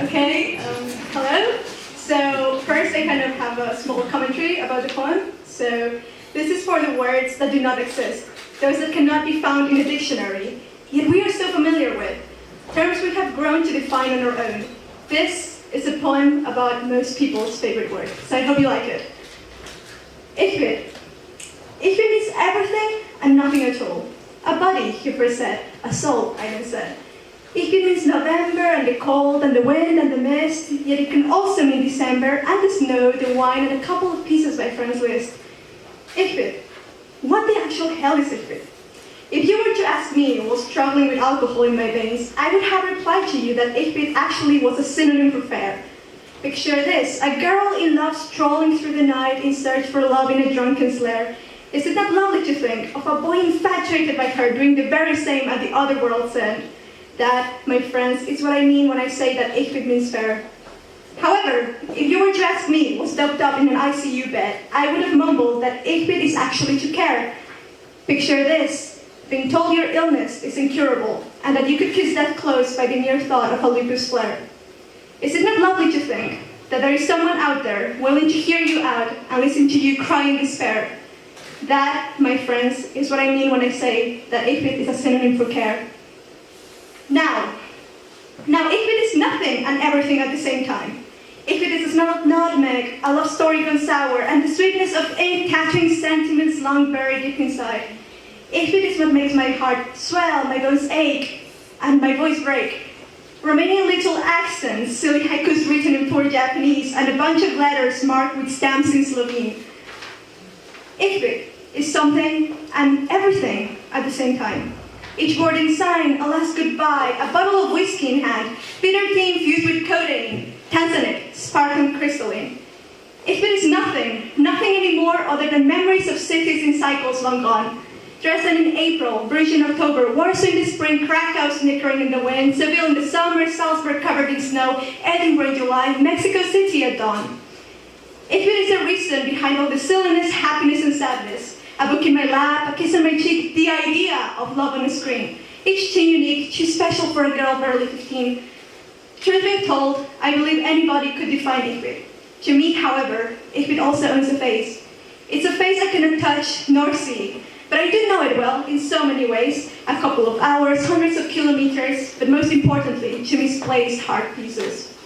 Okay, hello. So first I kind of have a small commentary about the poem. So this is for the words that do not exist, those that cannot be found in a dictionary, yet we are so familiar with, terms we have grown to define on our own. This is a poem about most people's favorite word, so I hope you like it. Ifrit. Ifrit means everything and nothing at all. A body, he first said. A soul, I then said. Ifrit means November and the cold and the wind and the mist, yet it can also mean December and the snow, the wine, and a couple of pieces by friend's list. Ifrit. What the actual hell is Ifrit? If you were to ask me while struggling with alcohol in my veins, I would have replied to you that Ifrit actually was a synonym for fair. Picture this, a girl in love strolling through the night in search for love in a drunken's lair. Is it not lovely to think of a boy infatuated by her doing the very same at the other world's end? That, my friends, is what I mean when I say that Ifrit means fair. However, if you were to ask me what's doped up in an ICU bed, I would have mumbled that Ifrit is actually to care. Picture this, being told your illness is incurable, and that you could kiss death close by the mere thought of a lupus flare. Is it not lovely to think that there is someone out there willing to hear you out and listen to you cry in despair? That, my friends, is what I mean when I say that Ifrit is a synonym for care. Now, Ifrit is nothing and everything at the same time. Ifrit is the smell of nutmeg, a love story gone sour, and the sweetness of ink capturing sentiments long buried deep inside. Ifrit is what makes my heart swell, my bones ache, and my voice break. Romanian little accents, silly haikus written in poor Japanese, and a bunch of letters marked with stamps in Slovene. Ifrit is something and everything at the same time. Each word in sign, a last goodbye, a bottle of whiskey in hand, bitter tea infused with codeine, tanzanite, sparkling crystalline. Ifrit is nothing anymore other than memories of cities in cycles long gone. Dresden in April, Bruges in October, Warsaw in the spring, Krakow snickering in the wind, Seville in the summer, Salzburg covered in snow, Edinburgh in July, Mexico City at dawn. Ifrit is the reason behind all the silliness, happiness, and sadness. A book in my lap, a kiss on my cheek, the idea of love on a screen. Each too unique, too special for a girl barely 15. Truth being told, I believe anybody could define Ifrit. To me, however, Ifrit also owns a face. It's a face I cannot touch nor see, but I do know it well in so many ways. A couple of hours, hundreds of kilometers, but most importantly, to misplaced heart pieces.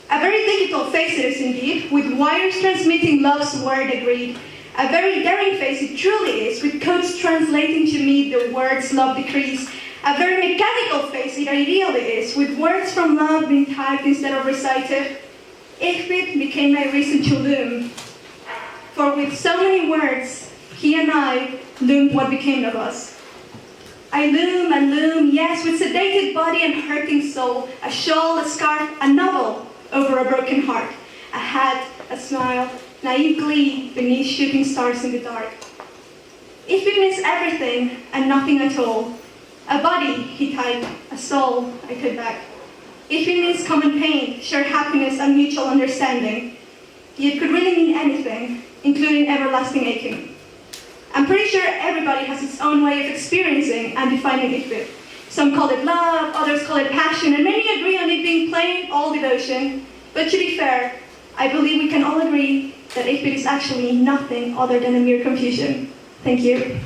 A very digital face it is indeed, with wires transmitting love's word agreed. A very daring face it truly is, with codes translating to me the words love decrees. A very mechanical face it ideally is, with words from love being typed instead of recited. Ifrit became my reason to loom. For with so many words, he and I loomed what became of us. I loom and loom, yes, with sedated body and hurting soul, a shawl, a scarf, a novel over a broken heart, a hat, a smile, naive glee beneath shooting stars in the dark. Ifrit means everything and nothing at all. A body, he typed, a soul, I took back. Ifrit means common pain, shared happiness, and mutual understanding. Yet could really mean anything, including everlasting aching. I'm pretty sure everybody has its own way of experiencing and defining Ifrit. Some call it love, others call it passion, and many agree on it being plain all devotion. But to be fair, I believe we can all agree that Ifrit is actually nothing other than a mere confusion. Thank you.